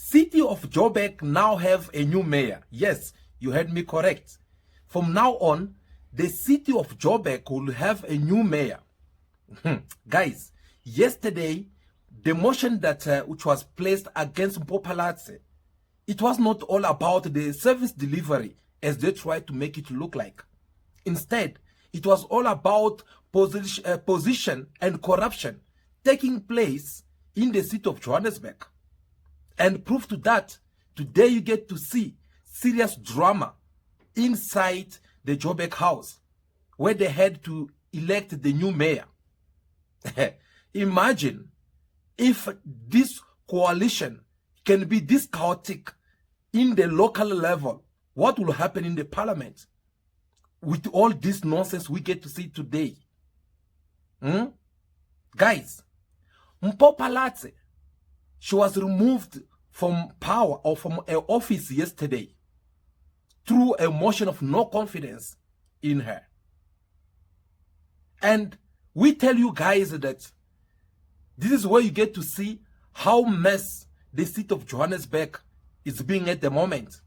city of Joburg now have a new mayor. Yes, you heard me correct. From now on, the city of Joburg will have a new mayor. Guys, yesterday, the motion that which was placed against Mpopalatse, it was not all about the service delivery as they tried to make it look like. Instead, it was all about position and corruption taking place in the city of Johannesburg. And proof to that, today you get to see serious drama inside the Joburg house, where they had to elect the new mayor. Imagine if this coalition can be this chaotic in the local level, what will happen in the parliament with all this nonsense we get to see today? Guys, Mpopalatse, she was removed from power or from her office yesterday through a motion of no confidence in her. And we tell you guys that this is where you get to see how mess the city of Johannesburg is being at the moment.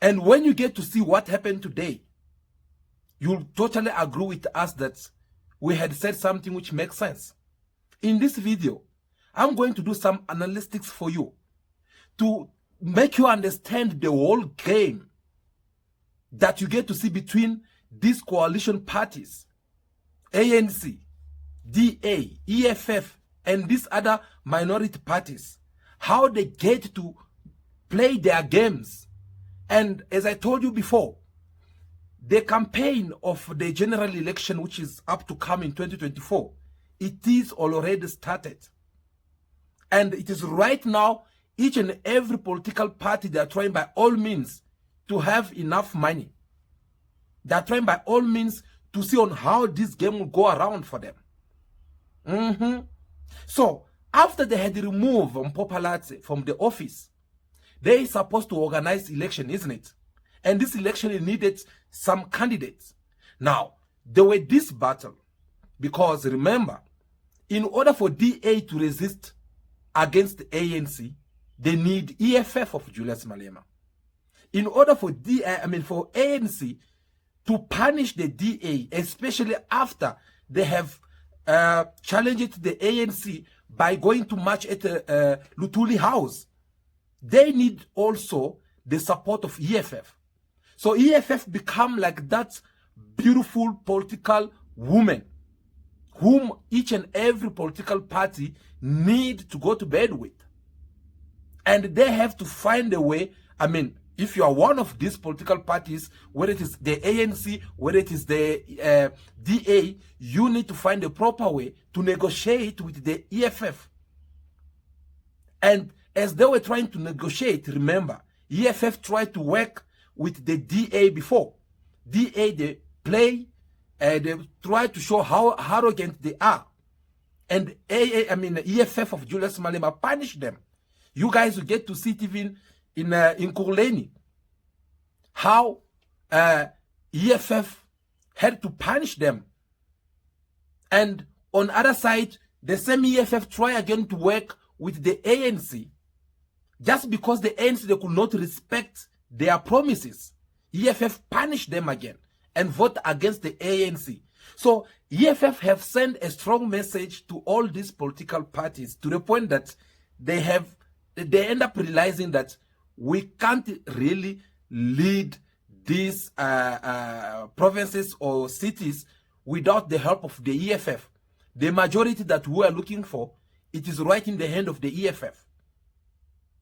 And when you get to see what happened today, you'll totally agree with us that we had said something which makes sense. In this video, I'm going to do some analytics for you to make you understand the whole game that you get to see between these coalition parties, ANC, DA, EFF, and these other minority parties, how they get to play their games. And as I told you before, the campaign of the general election, which is up to come in 2024, it is already started. And it is right now, each and every political party, they are trying by all means to have enough money. They are trying by all means to see on how this game will go around for them. So, after they had removed Mpopalatse from the office, they are supposed to organize election, isn't it? And this election needed some candidates. Now, there were this battle, because remember, in order for DA to resist against the ANC, they need EFF of Julius Malema. In order for for ANC to punish the DA, especially after they have challenged the ANC by going to march at Lutuli House, they need also the support of EFF. So EFF become like that beautiful political woman whom each and every political party need to go to bed with. And they have to find a way. If you are one of these political parties, whether it is the ANC, whether it is the DA, you need to find a proper way to negotiate with the EFF. And as they were trying to negotiate, remember, EFF tried to work with the DA before. DA, they play, they try to show how arrogant they are. And EFF of Julius Malema punish them. You guys will get to see it even in Kurleni, how EFF had to punish them. And on the other side, the same EFF try again to work with the ANC. Just because the ANC, they could not respect their promises, EFF punished them again and vote against the ANC. So EFF have sent a strong message to all these political parties to the point that they end up realizing that we can't really lead these provinces or cities without the help of the EFF. The majority that we are looking for, it is right in the hand of the EFF.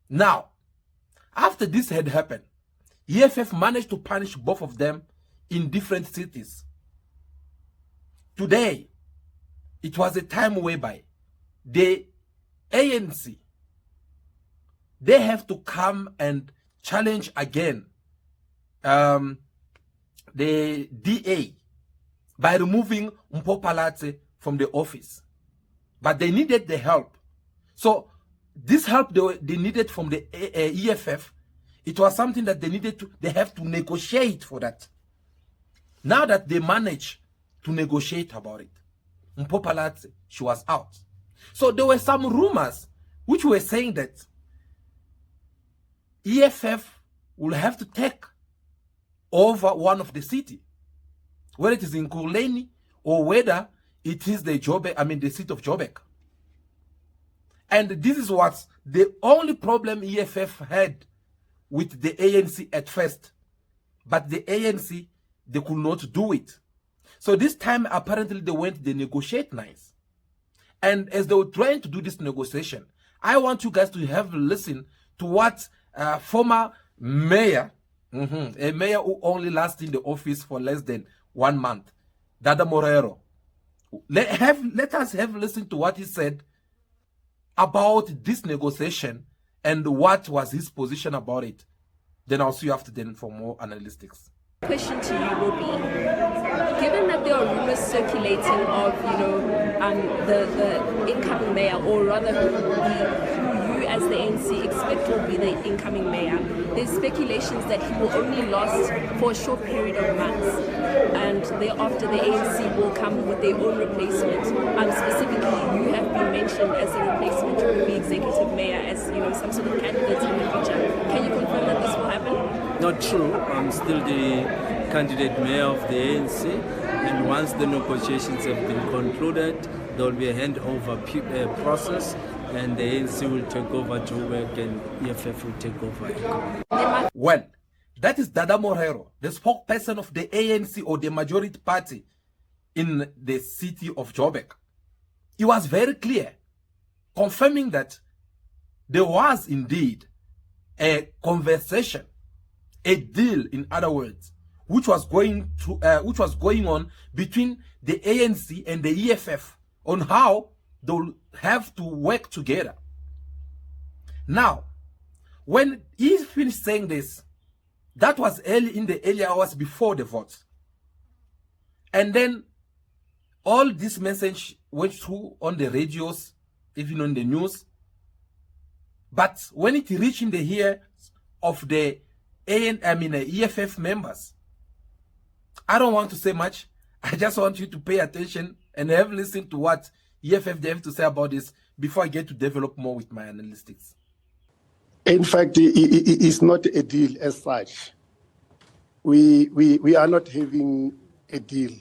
Now, after this had happened, EFF managed to punish both of them in different cities. Today, it was a time whereby the ANC, they have to come and challenge again the DA by removing Mpopalatse from the office. But they needed the help. So this help they needed from the EFF, it was something that they have to negotiate for that. Now that they managed to negotiate about it, Mpopalatse, she was out. So there were some rumors which were saying that EFF will have to take over one of the city, whether it is in Ekurhuleni or whether it is the seat of Joburg. And this is what's the only problem EFF had with the ANC at first. But the ANC, they could not do it. So this time, apparently, they negotiate nice. And as they were trying to do this negotiation, I want you guys to have a listen to what former mayor, a mayor who only lasted in the office for less than 1 month, Dada Morero. Let us have a listen to what he said about this negotiation and what was his position about it. Then I'll see you after then for more analytics. Question to you will be, given that there are rumors circulating of, the incoming mayor, or rather who you as the ANC expect will be the incoming mayor, there's speculations that he will only last for a short period of months, and thereafter the ANC will come with their own replacement. Specifically, you have been mentioned as a replacement to the executive mayor, as some sort of candidate in the future. Can you confirm that this will happen? Not true. I'm still the candidate mayor of the ANC, and once the negotiations have been concluded, there will be a handover process, and the ANC will take over Joburg and EFF will take over. Well, that is Dada Morero, the spokesperson of the ANC, or the majority party in the city of Joburg. He was very clear, confirming that there was indeed a conversation, a deal, in other words, which was going on between the ANC and the EFF on how they will have to work together. Now, when he finished saying this, that was in the early hours before the vote. And then all this message went through on the radios, even on the news. But when it reached in the ears of the EFF members, I don't want to say much. I just want you to pay attention and have listened to what EFF have to say about this before I get to develop more with my analytics. In fact, it's not a deal as such. We are not having a deal.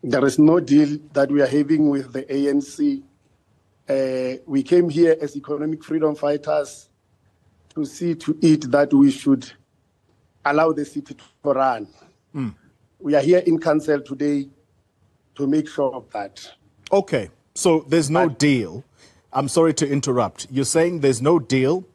There is no deal that we are having with the ANC. We came here as economic freedom fighters to see to it that we should allow the city to run. We are here in council today to make sure of that. Okay, so there's no deal. I'm sorry to interrupt. You're saying there's no deal.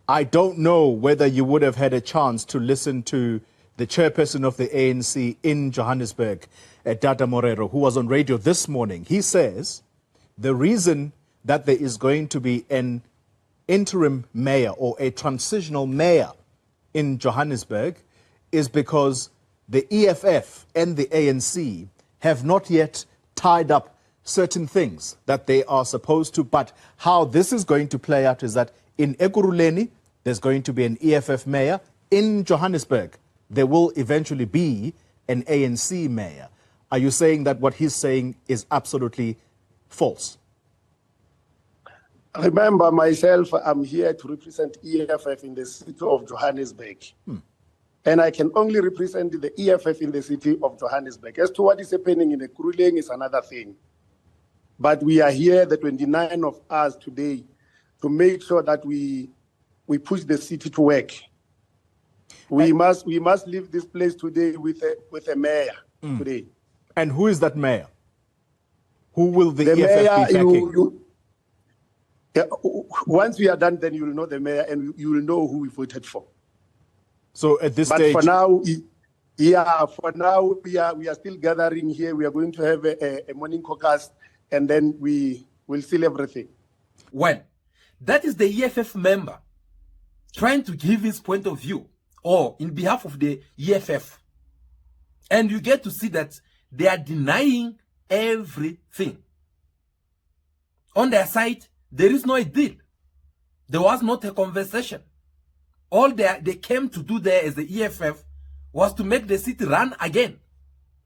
I don't know whether you would have had a chance to listen to the chairperson of the ANC in Johannesburg, Dada Morero, who was on radio this morning. He says the reason that there is going to be an interim mayor or a transitional mayor in Johannesburg is because the EFF and the ANC have not yet tied up certain things that they are supposed to. But how this is going to play out is that in Ekurhuleni, there's going to be an EFF mayor. In Johannesburg, there will eventually be an ANC mayor. Are you saying that what he's saying is absolutely false? Remember, myself, I'm here to represent EFF in the city of Johannesburg. And I can only represent the EFF in the city of Johannesburg. As to what is happening in Ekurhuleni is another thing. But we are here, the 29 of us today, to make sure that we push the city to work. We must leave this place today with a mayor today. And who is that mayor? Who will the EFF mayor, be backing? Once we are done, then you will know the mayor and you will know who we voted for. So at this stage... But for now, we are still gathering here. We are going to have a morning caucus, and then we will seal everything. Well, that is the EFF member trying to give his point of view, or in behalf of the EFF. And you get to see that they are denying everything. On their side, there is no deal. There was not a conversation. All they came to do there as the EFF was to make the city run again,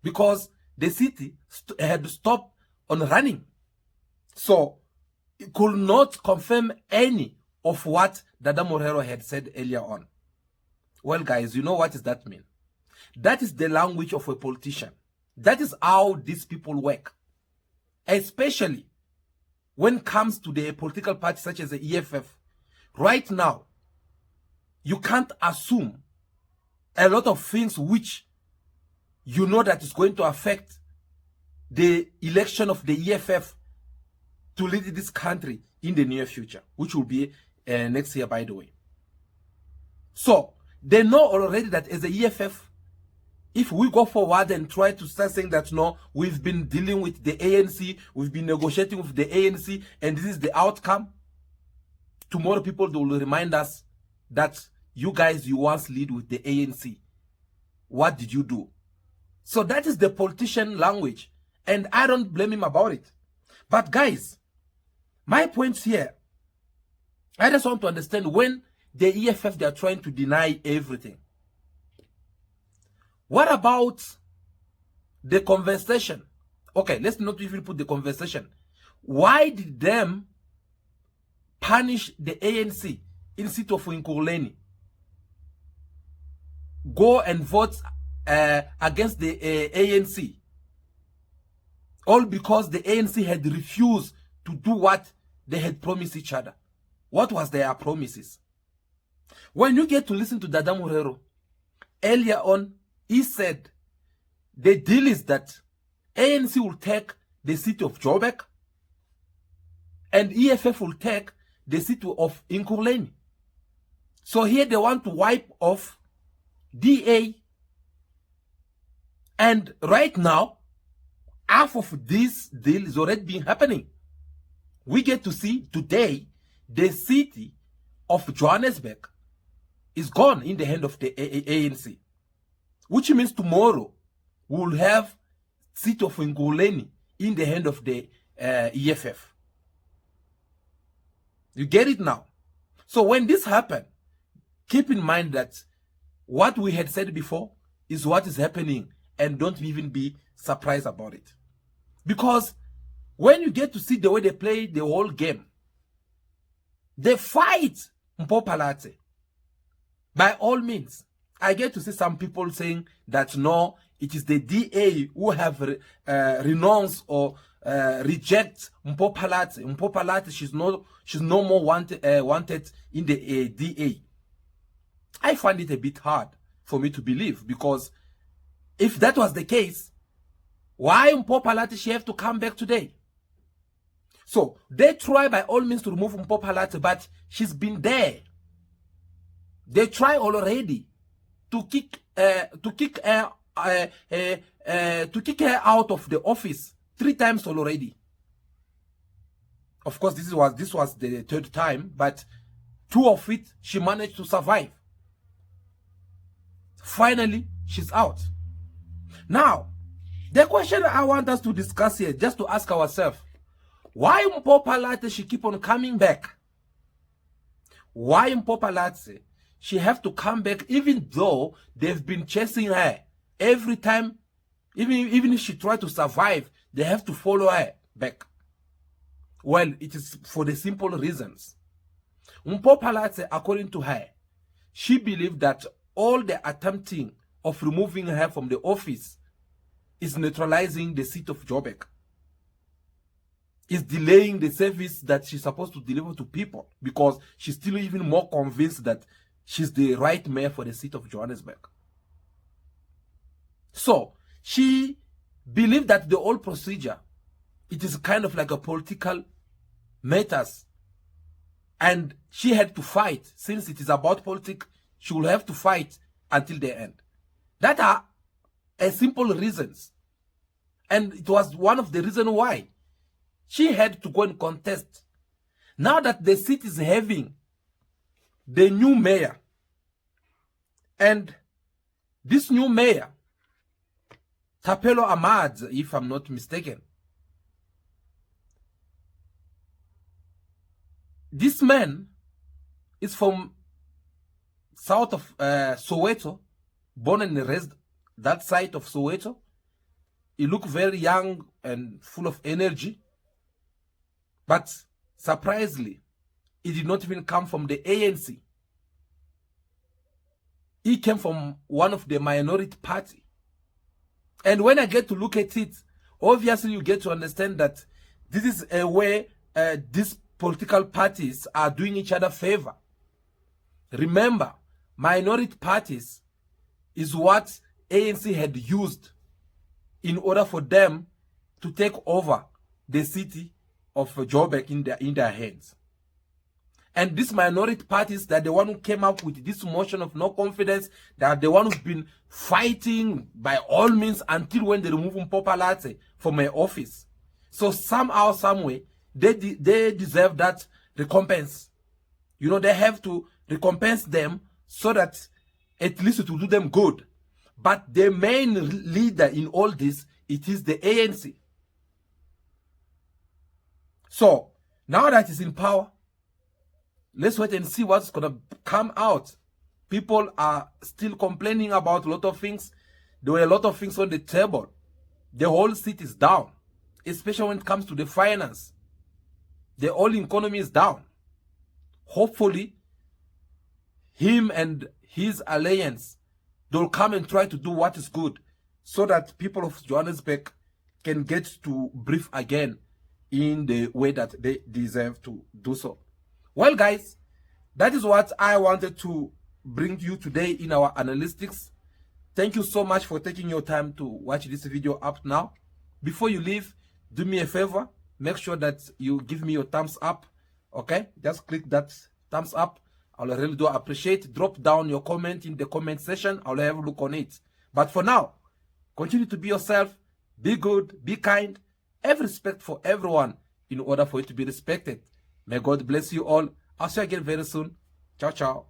because the city had stopped on running. So it could not confirm any of what Dada Morero had said earlier on. Well, guys, you know what does that mean? That is the language of a politician. That is how these people work. Especially when it comes to the political party such as the EFF. Right now, you can't assume a lot of things which you know that is going to affect the election of the EFF to lead this country in the near future, which will be next year, by the way. So they know already that as a EFF, if we go forward and try to start saying that, no, we've been dealing with the ANC, we've been negotiating with the ANC, and this is the outcome, tomorrow people will remind us that you guys, you once lead with the ANC. What did you do? So that is the politician language, and I don't blame him about it. But guys, my points here, I just want to understand when the EFF, they are trying to deny everything. What about the conversation? Okay, let's not even put the conversation. Why did them punish the ANC in seat of Nkuleni? Go and vote against the ANC. All because the ANC had refused to do what they had promised each other. What was their promises? When you get to listen to Dada Morero, earlier on, he said the deal is that ANC will take the city of Joburg and EFF will take the city of Nkuleni. So here they want to wipe off DA. And right now, half of this deal is already been happening. We get to see today the city of Johannesburg is gone in the hand of the ANC. Which means tomorrow we will have city of Nkuleni in the hand of the EFF. You get it now? So when this happened, keep in mind that what we had said before is what is happening, and don't even be surprised about it. Because when you get to see the way they play the whole game, they fight Mpopalate. By all means, I get to see some people saying that no, it is the DA who have renounced or reject Mpopalate. Mpopalate, she's no more wanted in the DA. I find it a bit hard for me to believe, because if that was the case, why Mpopalate she have to come back today? So they try by all means to remove Mpopalate, but she's been there. They try already to kick her out of the office 3 times already. Of course, this was the 3rd time, but 2 of it she managed to survive. Finally, she's out. Now, the question I want us to discuss here, just to ask ourselves, why Mpopalate she keep on coming back? Why Mpopalate she have to come back even though they've been chasing her every time? Even if she try to survive, they have to follow her back. Well, it is for the simple reasons. Mpopalate, according to her, she believed that all the attempting of removing her from the office is neutralizing the seat of Joburg. Is delaying the service that she's supposed to deliver to people, because she's still even more convinced that she's the right mayor for the seat of Johannesburg. So she believed that the whole procedure, it is kind of like a political matters, and she had to fight. Since it is about politics, she will have to fight until the end. That are simple reasons, and it was one of the reasons why she had to go and contest. Now that the city is having the new mayor, and this new mayor, Tapelo Ahmad, if I'm not mistaken, this man is from south of Soweto, born and raised that side of Soweto. He looked very young and full of energy. But surprisingly, it did not even come from the ANC. It came from one of the minority party. And when I get to look at it, obviously you get to understand that this is a way these political parties are doing each other favor. Remember, minority parties is what ANC had used in order for them to take over the city of Joburg in their hands. And these minority parties, that the one who came up with this motion of no confidence, that the one who's been fighting by all means until when they remove Mpopalate from my office. So somehow, some way, they deserve that recompense. You know, they have to recompense them so that at least it will do them good. But the main leader in all this, it is the ANC. So now that it's in power, let's wait and see what's going to come out. People are still complaining about a lot of things. There were a lot of things on the table. The whole city is down, especially when it comes to the finance. The whole economy is down. Hopefully, him and his alliance, they'll come and try to do what is good so that people of Johannesburg can get to breathe again in the way that they deserve to do so. Well, guys, that is what I wanted to bring you today in our analytics. Thank you so much for taking your time to watch this video up now. Before you leave, do me a favor. Make sure that you give me your thumbs up. Okay? Just click that thumbs up. I'll really do appreciate. Drop down your comment in the comment section. I'll have a look on it. But for now, continue to be yourself. Be good. Be kind. Have respect for everyone in order for you to be respected. May God bless you all. I'll see you again very soon. Ciao, ciao.